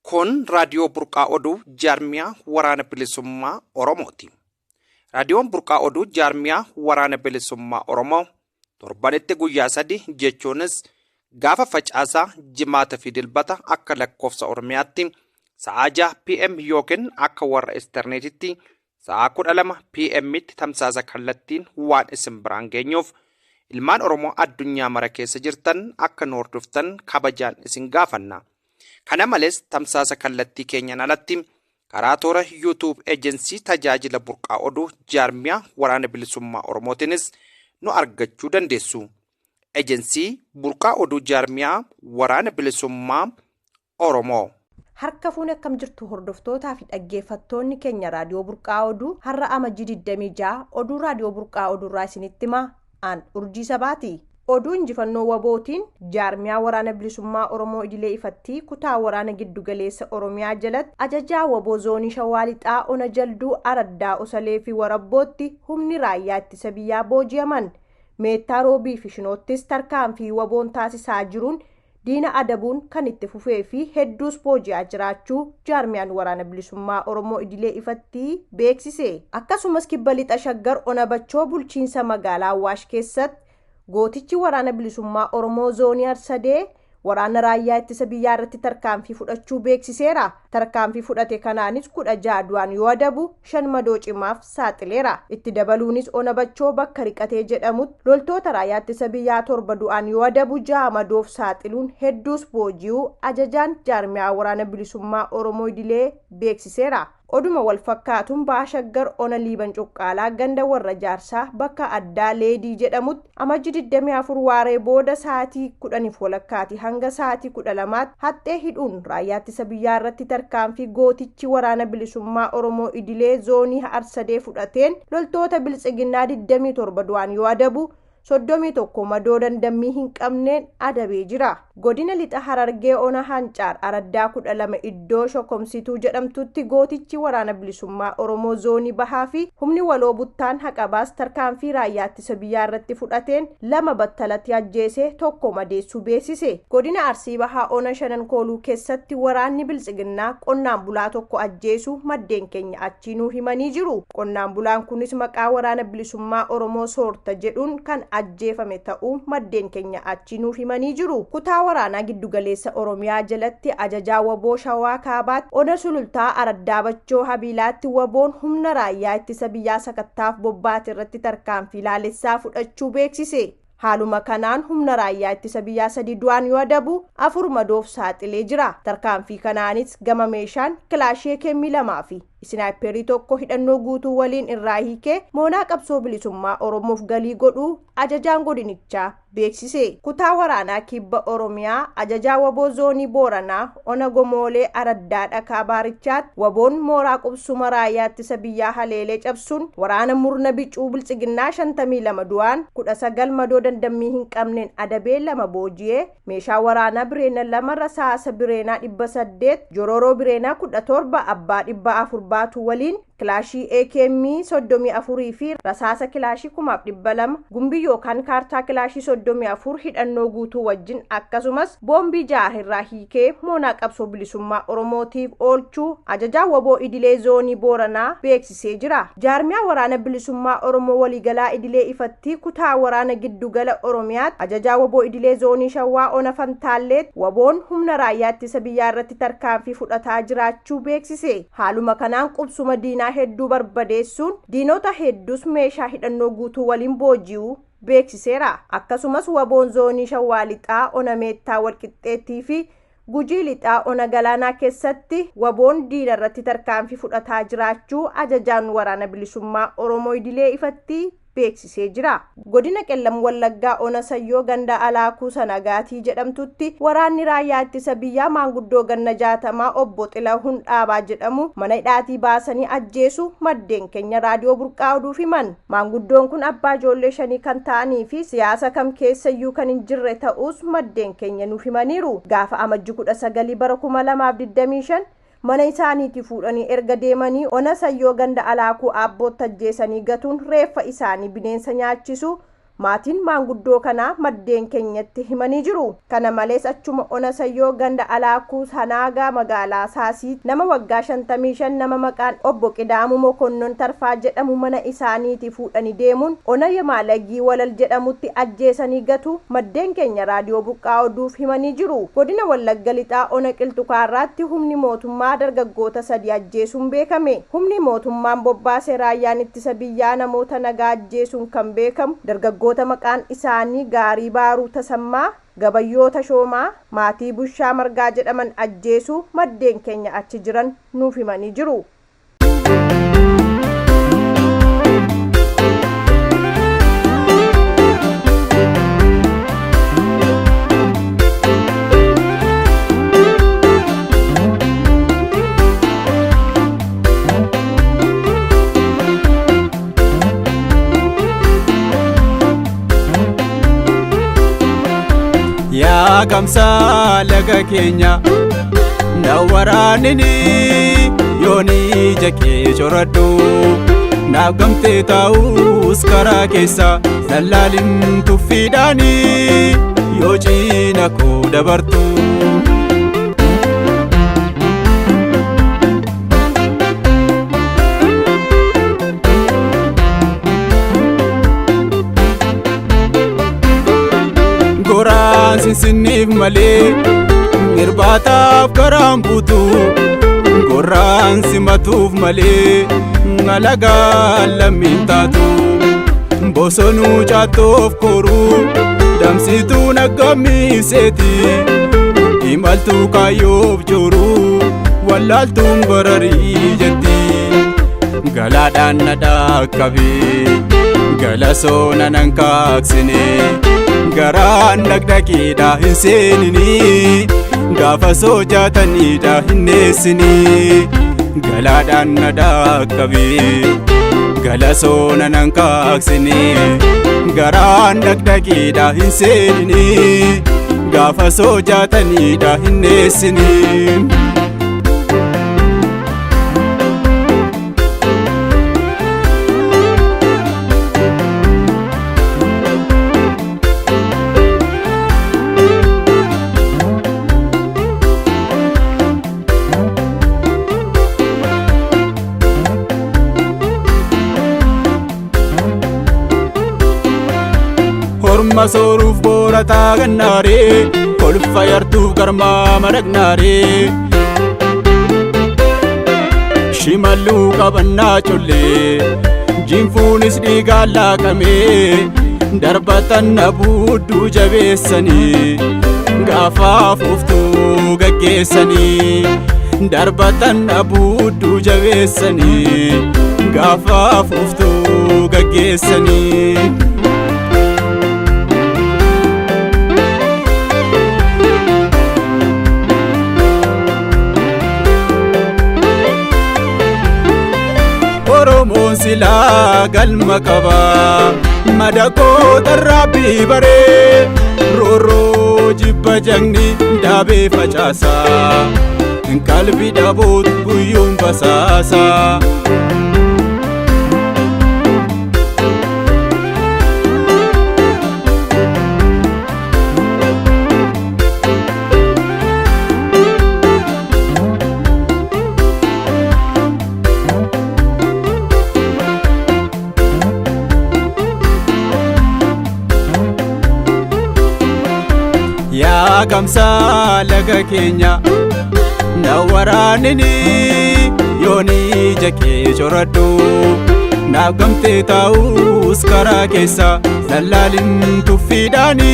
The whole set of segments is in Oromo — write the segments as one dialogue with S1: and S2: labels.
S1: Kun Raadiyoo Burqaa Oduu Jaarmiyaa Waraana Bilisummaa Oromooti. Raadiyoon Burqaa Oduu Jaarmiyaa Waraana Bilisummaa Oromoo torbanitti guyyaa 3 jechuunis gaafa facaasaa jimaata fi dilbata akka lakkoofsa Oromiyaatti sa'a 6 PM yookiin akka warra Esterneetitti sa'a 12 PM tti tamsaasa kallattiin waan isin biraan geenyuuf ilmaan Oromoo addunyaa mara keessa jirtan akka nu hordoftan kabajaan isin gaafanna. Kana malees tamsaasa kallattii keenyan alatti karaa toora YouTube Agency tajaajila Burqaa Oduu Jaarmiyaa Waraana Bilisummaa Oromootiinis nu argachuu dandeessu. Agency Burqaa Oduu Jaarmiyaa Waraana Bilisummaa Oromoo.
S2: Harka fuune akkam jirtu hordoftootaa fi dhaggeeffattoonni keenya Raadiyoo Burqaa Oduu har'a Amajjii 26 oduu Raadiyoo Burqaa Oduurraa isinitti himaa aan urjii sabaati. Oduu injifannoo wabootiin Jaarmiyaa Waraana Bilisummaa Oromoo idilee ifattii kutaa waraana giddugaleessa Oromiyaa jalatti ajajaa waboo zoonii Shawaa Lixaa Ona Jalduu Araddaa Osalee fi Warabbootti humni raayyaa ittisa biyyaa booji'aman meettaa roobii fi shinoottis tarkaanfii waboon taasisaa jiruun diina adabuun kan itti fufee fi hedduus booji'aa jiraachuu Jaarmiyaan Waraana Bilisummaa Oromoo idilee ifattii beeksise. Akkasumas kibba lixa Shaggar Ona Bachoo bulchiinsa magaalaa Awwaash keessatti gootichi waraana bilisummaa Oromoo zoonii Arsadee waraana raayyaa ittisa biyyaa irratti tarkaanfii fudhachuu beeksiseera. Tarkaanfii fudhate kanaanis 16 du'aan yoo adabu 5 madoo cimaaf saaxileera. Itti dabaluunis Ona Bachoo bakka riqatee jedhamutti loltoota raayyaa ittisa biyyaa 7 du'aan yoo adabu 6 madoof saaxiluun hedduus booji'uu ajajaan Jaarmiyaa Waraana Bilisummaa Oromoo idilee beeksiseera. Oduma wal fakkaatuun Ba'aa Shaggar Ona Liiban Cuqqaalaa ganda warra jaarsaa bakka addaa Leedii jedhamutti Amajjii 24 waaree booda sa'aatii 10:00 hanga sa'aatii 12 haxxee hidhuun raayyaa ittisa biyyaa irratti tarkaanfii gootichi waraana bilisummaa Oromoo idilee zoonii Arsadee fudhateen loltoota biltsiginnaa 27 du'aan yoo adabu 31 madoo dandammii hin qabneen adabee jira. Godina lixa Harargee Ona Hancaar Araddaa 12 iddoo Shokomsituu jedhamtutti gootichi waraana bilisummaa Oromoo zoonii bahaa fi humni waloo buttaan haqabaas tarkaanfii raayyaa ittisa biyyaa irratti fudhateen 2 battalatti ajjeesee 1 madeessuu beeksise. Godina Arsii Bahaa Ona Shanan Kooluu keessatti waraanni biltsiginnaa qonnaan bulaa tokko ajjeesuu maddeen keenya achiinuu himanii jiru. Qonnaan bulaan kunis maqaa waraana bilisummaa Oromoo soorta jedhuun kan ajjeefame ta'uu maddeen keenya achiinuu himanii jiru. Kutaa waraanaa giddugaleessa Oromiyaa jalatti ajajaa waboo Shawaa Kaabaatti Ona Sulultaa Araddaa Bachoo Habiilaatti waboon humna raayyaa ittisa biyyaa sakattaaf bobbaate irratti tarkaanfii laalessaa fudhachuu beeksise. Haaluma kanaan humna raayyaa ittisa biyyaa 3 du'aan yoo adabu 4 madoof saaxilee jira. Tarkaanfii kanaanis gama meeshaan kilaashee keemmii 2 fi Snaayiperii 1 hidhannoo guutuu waliin irraa hiikee moonaa qabsoo bilisummaa Oromoof galii godhuu ajajaan godinichaa beeksise. Kutaa waraanaa kibba Oromiyaa ajajaa waboo zoonii Booranaa Ona Gomoolee Araddaa Dhakaa Baarichaatti waboon mooraa qubsuma raayyaa ittisa biyyaa haleelee cabsuun waraana murna bicuu biltsiginnaa 52 du'aan 19 madoo dandammii hin qabneen adabee 2 booji'ee meeshaa waraanaa bireena 2 rasaasa bireenaa 800 jororoo bireenaa 17 abbaa 400 baatu waliin kilaashii AKM 34 fi rasaasa kilaashii 1200 gumbii yookaan kaartaa kilaashii 34 hidhannoo guutuu wajjin akkasumas boombii jaahirraa hiikee moonaa qabsoo bilisummaa Oromootiif oolchuu ajajaa waboo idilee zoonii Booranaa beeksisee jira. Jaarmiyaa waraana bilisummaa Oromoo waliigalaa idilee ifattii kutaa waraana giddugala Oromiyaatti ajajaa waboo idilee zoonii Shawaa Ona Fantaalleetti waboon humna raayyaa ittisa biyyaa irratti tarkaanfii fudhataa jiraachuu beeksise. Haaluma kanaan qubsuma diinaa hedduu barbadeessuun diinota hedduus meeshaa hidhannoo guutuu waliin booji'uu beeksiseera. Akkasumas waboon zoonii Shawaa Lixaa Ona Meettaa Walqixxeettii fi Gujii Lixaa Ona Galaanaa keessatti waboon diina irratti tarkaanfii fudhataa jiraachuu ajajaan waraana bilisummaa Oromoo idilee ifattii beeksisee jira. Godina Qellam Wallaggaa Ona Sayyoo ganda Alaakuu Sanagaatii jedhamtutti waraanni raayyaa ittisa biyyaa maanguddoo ganna 60 obbo Xilahuun Dhaabaa jedhamu mana hidhaatii baasanii ajjeesu maddeen keenya Raadiyoo Burqaa Oduuf himan. Maanguddoon kun abbaa ijoollee 5 kan ta'anii fi siyaasa kam keessayyuu kan hin jirre ta'us maddeen keenya nuuf himaniiru. Gaafa Amajjii 19 bara 2025 mana isaaniitii fuudhanii erga deemanii Ona Sayyoo ganda Alaakuu Aabbootti ajjeesanii gatuun reeffa isaanii bineensa nyaachisu maatiin maanguddoo kanaa maddeen keenyatti himanii jiru. Kana malees achuma ona sayyoo ganda alaakuu sanaagaa magaalaa Saasii nama waggaa 55 nama maqaan obbo Qidaamuu Mokonnon Tarfaa jedhamu mana isaaniitii fuudhanii deemuun ona Yamaalagii Walal jedhamutti ajjeesanii gatu maddeen keenya raadiyoo Burqaa Oduuf himanii jiru. Godina Wallagga Lixaa ona Qilxukaarraatti humni mootummaa dargaggoota 3 ajjeesuun beekame. Humni mootummaan bobbaasee raayyaan ittisa biyyaa namoota nagaa ajjeesuun kan beekamu dargaggoota maqaan isaanii Gaarii Baaruu Tasammaa, Gabayyoo Tashoomaa, Maatii Bushaa Margaa jedhaman ajjeesuu maddeen keenya achi jiran nuuf himanii jiru.
S3: Yaa kamsa laga keenya na waraanini yooni jakee coradhu naaf gamtee taa'us karaa keessa dallaalin tuffiidhaani yoo ciina koo dabartu. Goraan sinsinniif malee irbaataaf garaan buutu goraan simatuuf malee alagaan lammiin taatu bosonuu caattoof koruu damsituu naggamiiseeti imaltuu kaayyoof jooruu wallaaltuun bararii jetti galaadhaan na dhaqqabee galasoona nan kaaqsine. Garaan dhaqdhaqiidha hin seenini gaafa sojaataniidha hin neessini galaadhaan na dhaqqabee galasoona nan kaaqsine garaan dhaqdhaqiidha hin seenini gaafa sojaataniidha hin neessini. Orma sooruuf boorataa gannaaree kolfa yartuuf garmaa madaqnaaree shimalluu qabannaa collee jinfuunis dhiigaan laaqamee darbatan na buudduu jabeessanii gaafaaf uftuu gaggeessanii darbatan na buudduu jabeessanii gaafaaf uftuu gaggeessanii. Oromoon silaa galma qaba madakoo tarraabbii baree roorroo jibba jagni daabee facaasa qalbii dhabuut guyyuun basaasa. Yaa kamsa laga keenya na waraanini yooni jakee coradhu naaf gamtee taa'us karaa keessa dallaalin tuffiidhaani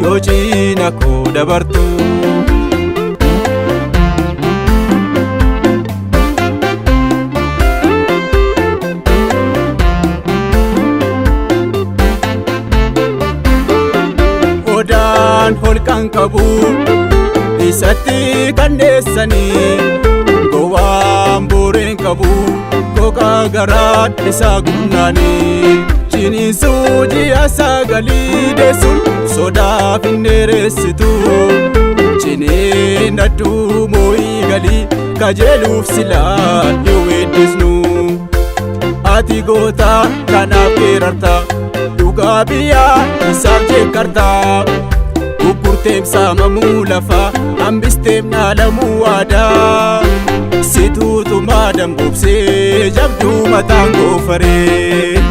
S3: yoo ciina koo dabartu. Odaan holqaan qabu isatti kandeessanii gowwaan booreen qabu kokaa garaan isaa gumnaanii ciniinsuu ji'a sagalii deessuun sodaaf hin dheeressitu cineen adduu moo'ii galii kajeeluuf silaa yoo weeddisnu ati gootaa kanaaf geerarta dhugaa biyyaa isaaf jeeqartaa gugurteem saamamuu lafaa hambisteem dhaalamuu waadaa situutumaa damboobsee jabduu mataan goofaree.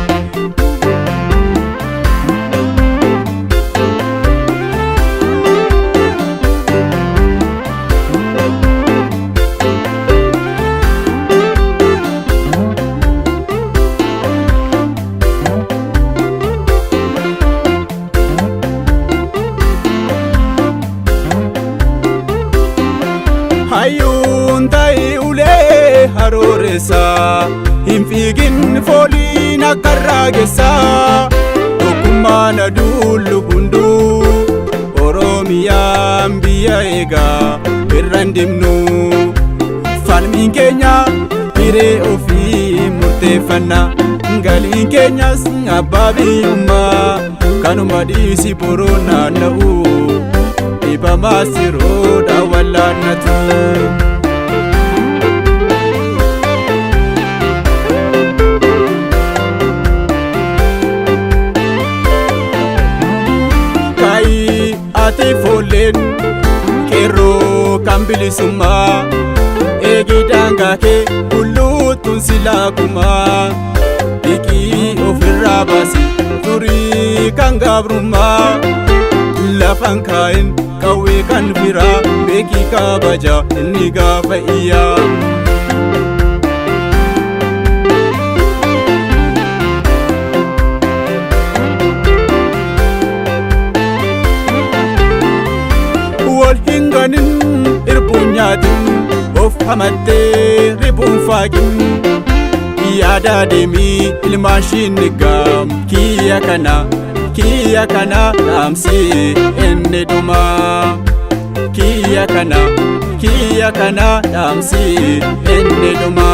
S3: Hayyuun ta'e ulee harooreessaa hin fiigin fooliin akka raagessaa tokkummaan aduullu hunduu Oromiyaan biyya eegaa irraan deemnu falmiin keenya hiree ofii murteeffanna galiin keenyas abbaa biyyummaa kanuma dhiisi boroo naanna'u. Dhibamaa siroodha wallaannatu. Kaayi ati foolleen qeerroo kan bilisummaa eegi daangaa kee hulluutuun silaa kumaa dhiqii ofirraa baasi turii kan gabrummaa lafaan kaa'in. Kawwee kan biraa beekii kabaja inni gaafa iyyaa. Wal hin ganin irbuun nyaatin of hamattee ribuun faaqin yaada deemii ilmaan shinni gaam kiyya kana dhaamsi inni dhuma kiyya kana dhaamsi inni dhuma.